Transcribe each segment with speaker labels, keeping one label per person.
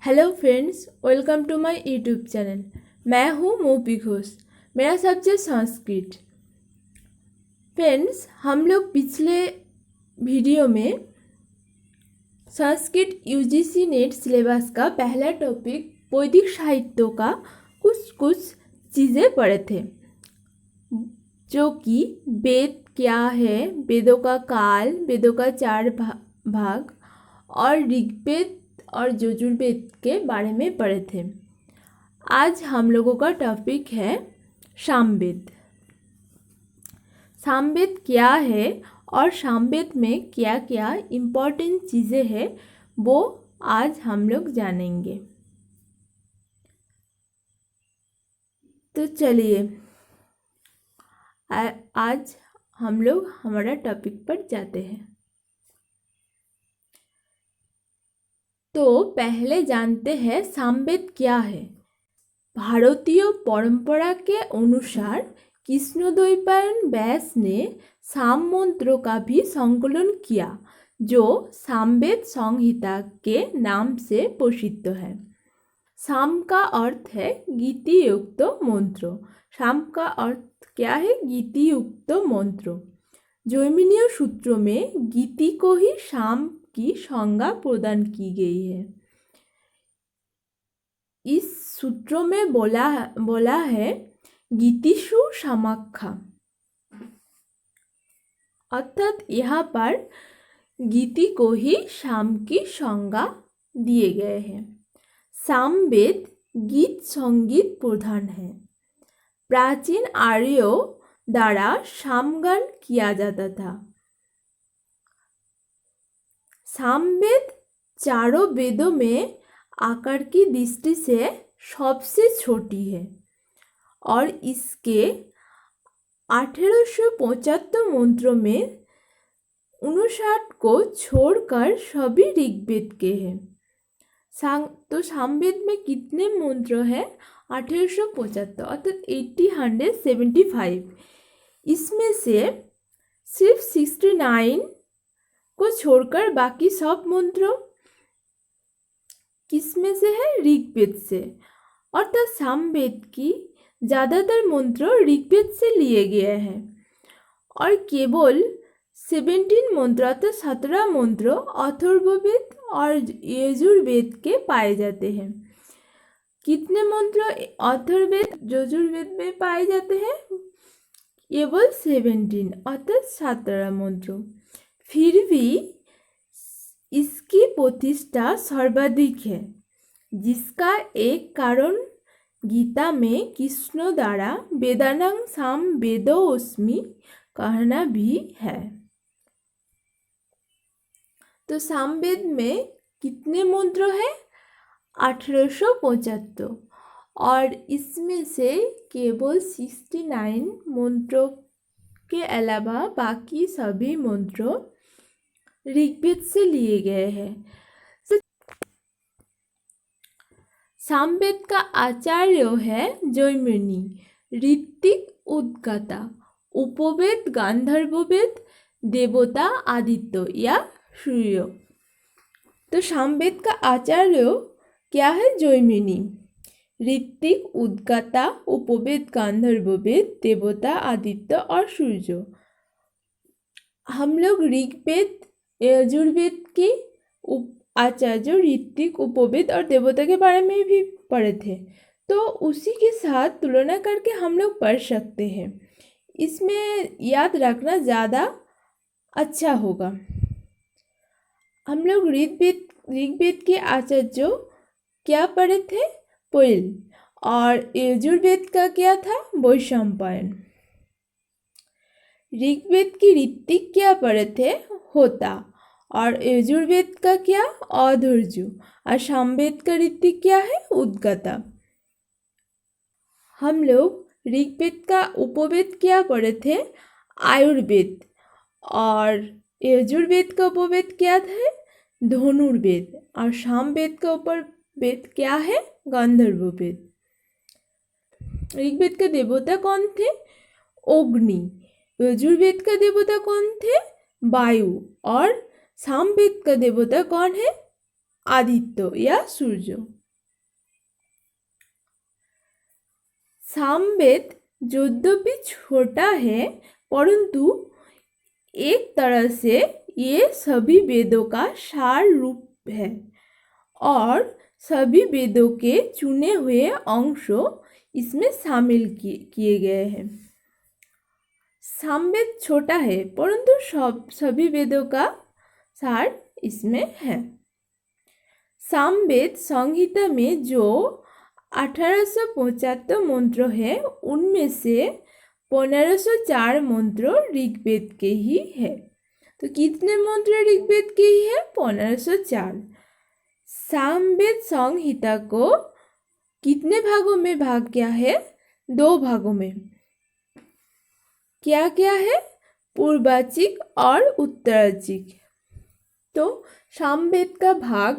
Speaker 1: Hello friends, welcome to my YouTube channel. मैं हूँ मोपी घोष। मेरा सब्जेक्ट संस्कृत। फ्रेंड्स, हम लोग पिछले वीडियो में संस्कृत यूजीसी नेट सिलेबस का पहला टॉपिक वैदिक साहित्य का कुछ चीज़ें पढ़े थे, जो कि वेद क्या है, वेदों का काल, वेदों का चार भाग और ऋग्वेद और यजुर्वेद के बारे में पढ़े थे। आज हम लोगों का टॉपिक है सामवेद। सामवेद क्या है और सामवेद में क्या क्या इम्पोर्टेंट चीज़ें हैं, वो आज हम लोग जानेंगे। तो चलिए आज हम लोग हमारा टॉपिक पर जाते हैं। तो पहले जानते हैं सामवेद क्या है। भारतीय परंपरा के अनुसार कृष्णद्वैपायन व्यास ने साम मंत्रों का भी संकलन किया, जो सामवेद संहिता के नाम से प्रसिद्ध है। साम का अर्थ है गीति युक्त मंत्र। साम का अर्थ क्या है? गीति युक्त मंत्र। जैमिनीय सूत्रों में गीति को ही साम की संज्ञा प्रदान की गई है। इस सूत्रों में बोला है गीतिषु समाख्या, अर्थात यहाँ पर गीति को ही साम की संज्ञा दिए गए हैं। सामवेद गीत संगीत प्रधान है। प्राचीन आर्यों द्वारा सामगान किया जाता था। सामवेद चारों वेदों में आकार की दृष्टि से सबसे छोटी है और इसके 1875 मंत्रों में 59 को छोड़कर सभी ऋग्वेद के हैं। तो सामवेद में कितने मंत्र हैं? 1875, अर्थात 1875। इसमें से सिर्फ 69 को छोड़कर बाकी सब मंत्र किसमें से है? ऋग्वेद से। अर्थात सामवेद की ज़्यादातर मंत्र ऋग्वेद से लिए गए हैं और केवल 17 मंत्र, अर्थात 17 मंत्र अथर्ववेद और यजुर्वेद के पाए जाते हैं। कितने मंत्र अथर्ववेद यजुर्वेद में पाए जाते हैं? केवल 17, अर्थात 17 मंत्र। फिर भी इसकी प्रतिष्ठा सर्वाधिक है, जिसका एक कारण गीता में कृष्ण द्वारा वेदानां साम वेदोऽस्मि कहना भी है। तो सामवेद में कितने मंत्र हैं? 1875, और इसमें से केवल 69 मंत्रों के अलावा बाकी सभी मंत्र ऋग्वेद से लिए गए हैं। सामवेद का आचार्य है जैमिनी, ऋत्विक उद्गाता, उपवेद गांधर्ववेद, देवता आदित्य या सूर्य। तो सामवेद का आचार्य क्या है? जैमिनी। ऋत्विक उद्गाता, उपवेद गांधर्ववेद, देवता आदित्य और सूर्य। हम लोग ऋग्वेद यजुर्वेद के आचार्य ऋत्विक, उपवेद और देवता के बारे में भी पढ़े थे, तो उसी के साथ तुलना करके हम लोग पढ़ सकते हैं। इसमें याद रखना अच्छा होगा। हम लोग ऋग्वेद के आचार्य क्या पढ़े थे? पैल। और यजुर्वेद का क्या था? वैशंपायन। ऋग्वेद की ऋत्विक क्या पढ़े थे? होता। और यजुर्वेद का क्या? अधर्जु। और सामवेद का ऋत्विक क्या है? उद्गाता। हम लोग ऋग्वेद का उपवेद क्या पढ़े थे? आयुर्वेद। और यजुर्वेद का उपवेद क्या था? धनुर्वेद। और सामवेद का उपवेद क्या है? गांधर्ववेद। ऋग्वेद के देवता कौन थे? अग्नि। यजुर्वेद का देवता कौन थे? वायु। और सामवेद का देवता कौन है? आदित्य या सूर्य। सामवेद यद्यपि छोटा है परंतु एक तरह से ये सभी वेदों का सार रूप है और सभी वेदों के चुने हुए अंशों इसमें शामिल किए गए हैं। सामवेद छोटा है परंतु सभी वेदों का सार इसमें है। सामवेद संहिता में जो 1875 मंत्र है उनमें से 1504 मंत्र ऋग्वेद के ही है। तो कितने मंत्र ऋग्वेद के ही है? 1504। सामवेद संहिता को कितने भागों में भाग किया है? 2 भागों में। क्या क्या है? पूर्वाचिक और उत्तराचिक। तो सामवेद का भाग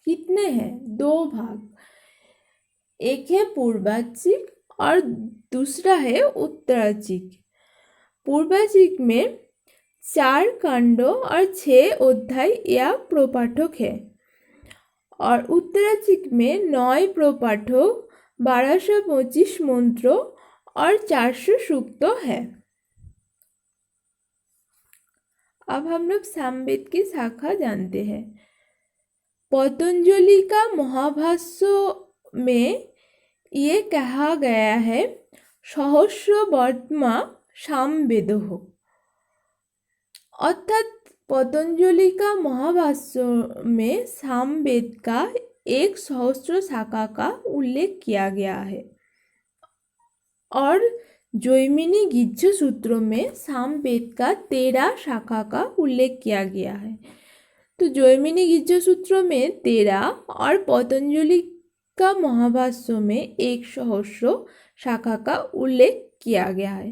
Speaker 1: कितने हैं? 2 भाग। एक है पूर्वाचिक और दूसरा है उत्तराचिक। पूर्वाचिक में 4 कांडों और 6 अध्याय या प्रपाठक है और उत्तराचिक में 9 प्रपाठक, 1225 मंत्रों और 400 सूक्त है। अब हम लोग सामवेद की शाखा जानते हैं। पतंजलि का महाभाष्य में ये कहा गया है सहस्रवर्त्मा सामवेदः, अर्थात पतंजलि का महाभाष्य में सामवेद का 100 शाखा का उल्लेख किया गया है और जैमिनी गीज्य सूत्रों में सामवेद का 13 शाखा का उल्लेख किया गया है। तो जैमिनी गीज्य सूत्रों में 13 और पतंजलि का महाभाष्य में 100 शाखा का उल्लेख किया गया है,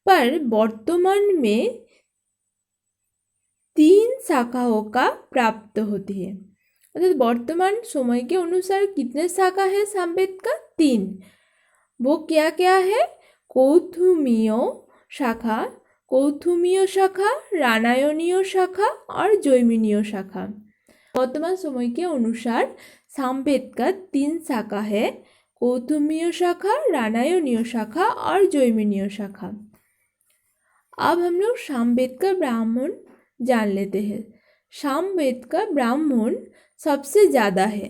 Speaker 1: पर वर्तमान में 3 शाखाओं का प्राप्त होती है। अर्थात वर्तमान समय के अनुसार कितने शाखा है सामवेद का? 3। वो क्या क्या है? कौथुमीय शाखा, कौथुमीय शाखा, रामायणीय शाखा और जैमिनीय शाखा। वर्तमान समय के अनुसार सामवेद का 3 शाखा है, कौथुमीय शाखा, रामायणीय शाखा और जैमिनीय शाखा। अब हम लोग सामवेद का ब्राह्मण जान लेते हैं। सामवेद का ब्राह्मण सबसे ज़्यादा है।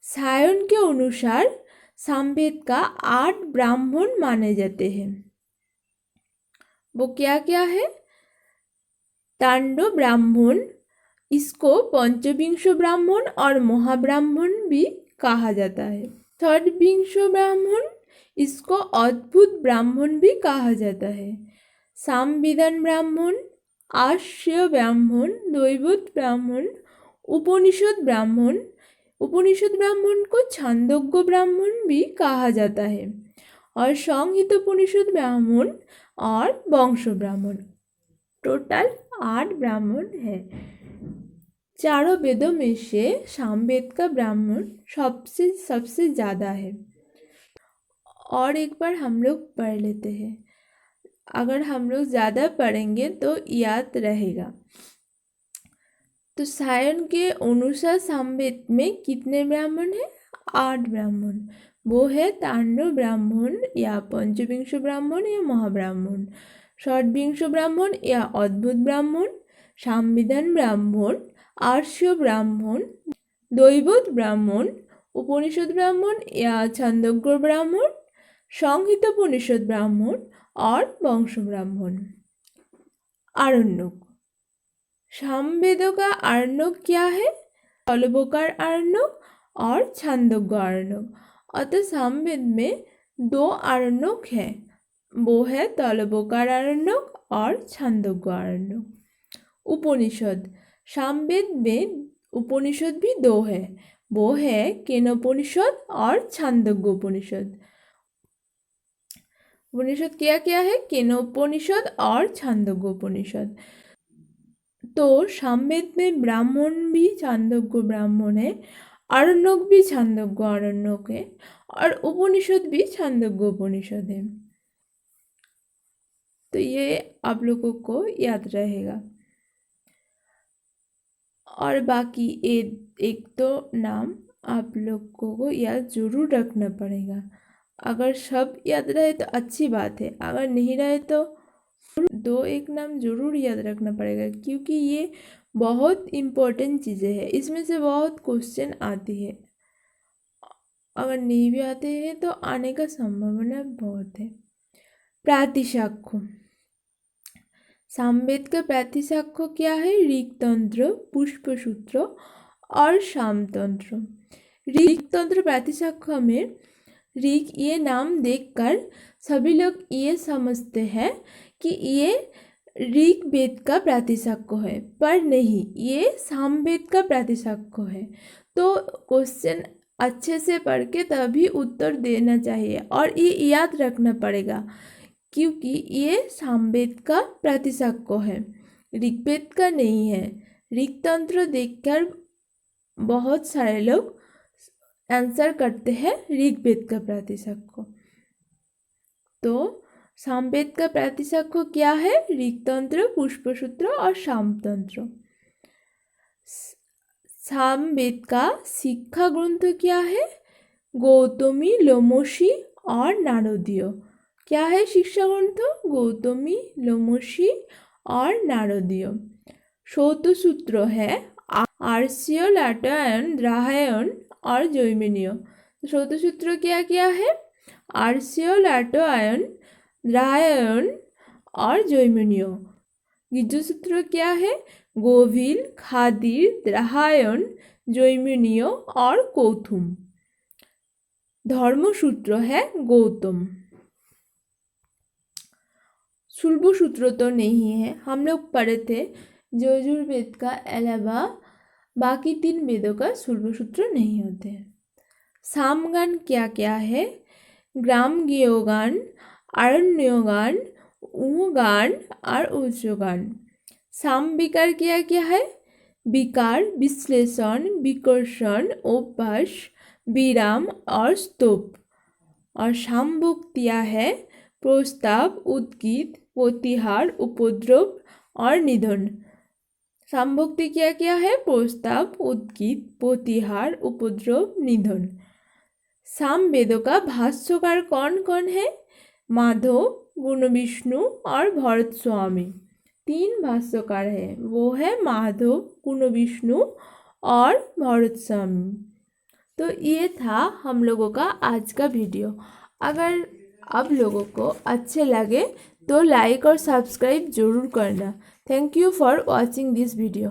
Speaker 1: सायन के अनुसार सामवेद का 8 ब्राह्मण माने जाते हैं। वो क्या क्या है? तांडव ब्राह्मण, इसको पंचविंश ब्राह्मण और महाब्राह्मण भी कहा जाता है। षड्विंश ब्राह्मण, इसको अद्भुत ब्राह्मण भी कहा जाता है। सामविधान ब्राह्मण, आश्य ब्राह्मण, दैवत ब्राह्मण, उपनिषद ब्राह्मण, उपनिषद ब्राह्मण को छांदोग्य ब्राह्मण भी कहा जाता है और संहित उपनिषद ब्राह्मण और वंश ब्राह्मण। टोटल 8 ब्राह्मण है। चारों वेदों में से सामवेद का ब्राह्मण सबसे ज़्यादा है। और एक बार हम लोग पढ़ लेते हैं, अगर हम लोग ज़्यादा पढ़ेंगे तो याद रहेगा। तो सायन के अनुसार सामवेद में कितने ब्राह्मण हैं? 8 ब्राह्मण। वो है तांडव ब्राह्मण या पंचविंश ब्राह्मण या महाब्राह्मण, षड्विंश ब्राह्मण या अद्भुत ब्राह्मण, सामविधान ब्राह्मण, आर्ष्य ब्राह्मण, दैवत ब्राह्मण, उपनिषद ब्राह्मण या छांदोग्य ब्राह्मण, संहित उपनिषद ब्राह्मण और वंश ब्राह्मण। आरण्यक, सामवेदों का आरण्यक क्या है? तलबोकार आरण्यक और छांदोग्य आरण्यक। अतः सामवेद में 2 आरण्यक है, वो है तलबोकार आरण्यक और छांदोग्य आरण्यक। उपनिषद, सामवेद में उपनिषद भी 2 है, वो है केनोपनिषद और छांदोग्य उपनिषद। उपनिषद क्या क्या है? केनोपनिषद और छांदोग्य उपनिषद। तो सामवेद में ब्राह्मण भी छांदोग्य ब्राह्मण है, आरण्यक भी छांदोग्य आरण्यक है और उपनिषद भी छांदोग्य उपनिषद है। तो ये आप लोगों को याद रहेगा। और बाकी एक दो नाम आप लोगों को याद जरूर रखना पड़ेगा। अगर सब याद रहे तो अच्छी बात है, अगर नहीं रहे तो दो एक नाम जरूर याद रखना पड़ेगा, क्योंकि ये बहुत इम्पोर्टेंट चीज़ें हैं, इसमें से बहुत क्वेश्चन आती है। अगर नहीं भी आते हैं तो आने का संभावना बहुत है। प्रातिशाख्य, सामवेद का प्रातिशाख्य क्या है? ऋक्तंत्र, पुष्पसूत्र और सामतंत्र। ऋक्तंत्र प्रातिशाख्य में ऋक ये नाम देखकर सभी लोग ये समझते हैं कि ये ऋग्वेद का प्रातिशाख्य है, पर नहीं, ये सामवेद का प्रातिशाख्य है। तो क्वेश्चन अच्छे से पढ़ के तभी उत्तर देना चाहिए और ये याद रखना पड़ेगा, क्योंकि ये सामवेद का प्रातिशाख्य है, ऋग्वेद का नहीं है। ऋक्तंत्र देखकर बहुत सारे लोग आंसर करते हैं ऋग्वेद का प्रातिशाख्य। तो सामवेद का प्रातिशाख्य क्या है? ऋक्तंत्र, पुष्पसूत्र और सामतंत्र। सामवेद का शिक्षा ग्रंथ क्या है? गौतमी, लोमशी और नारदीय। क्या है शिक्षा ग्रंथ? गौतमी, लोमशी और नारदीय। श्रौतसूत्र है आर्ष्य, लाटायन, द्राहायन और जैमिनीय। श्रौतसूत्र क्या क्या है? आर्ष्य, लाटायन, द्राहायन और जैमिनीय। गीजसूत्र क्या है? गोभिल, खादिर, द्राहायन, जैमिनीय और कौथुम। धर्मसूत्र है गौतम। शुल्बसूत्र तो नहीं है, हम लोग पढ़े थे यजुर्वेद का अलावा बाकी 3 वेदों का शुल्बसूत्र नहीं होते हैं। सामगान क्या क्या है? ग्रामगीयगान, आरण्यगान, उगान और उच्चगान। साम विकार क्या क्या है? विकार, विश्लेषण, विकर्षण, उपभाष, विराम और स्तूप। और सामभुक्तियाँ है प्रस्ताव, उद्गीत, प्रतिहार, उपद्रव और निधन। सामभुक्ति क्या क्या है? प्रस्ताव, उद्गीत, प्रतिहार, उपद्रव, निधन। सामवेदों का भाष्यकार कौन कौन है? माधव, गुणविष्णु और भरत स्वामी। 3 भाष्यकार है, वो है माधव, गुणविष्णु और भरत स्वामी। तो ये था हम लोगों का आज का वीडियो। अगर आप लोगों को अच्छे लगे तो लाइक और सब्सक्राइब जरूर करना। Thank you for watching this video.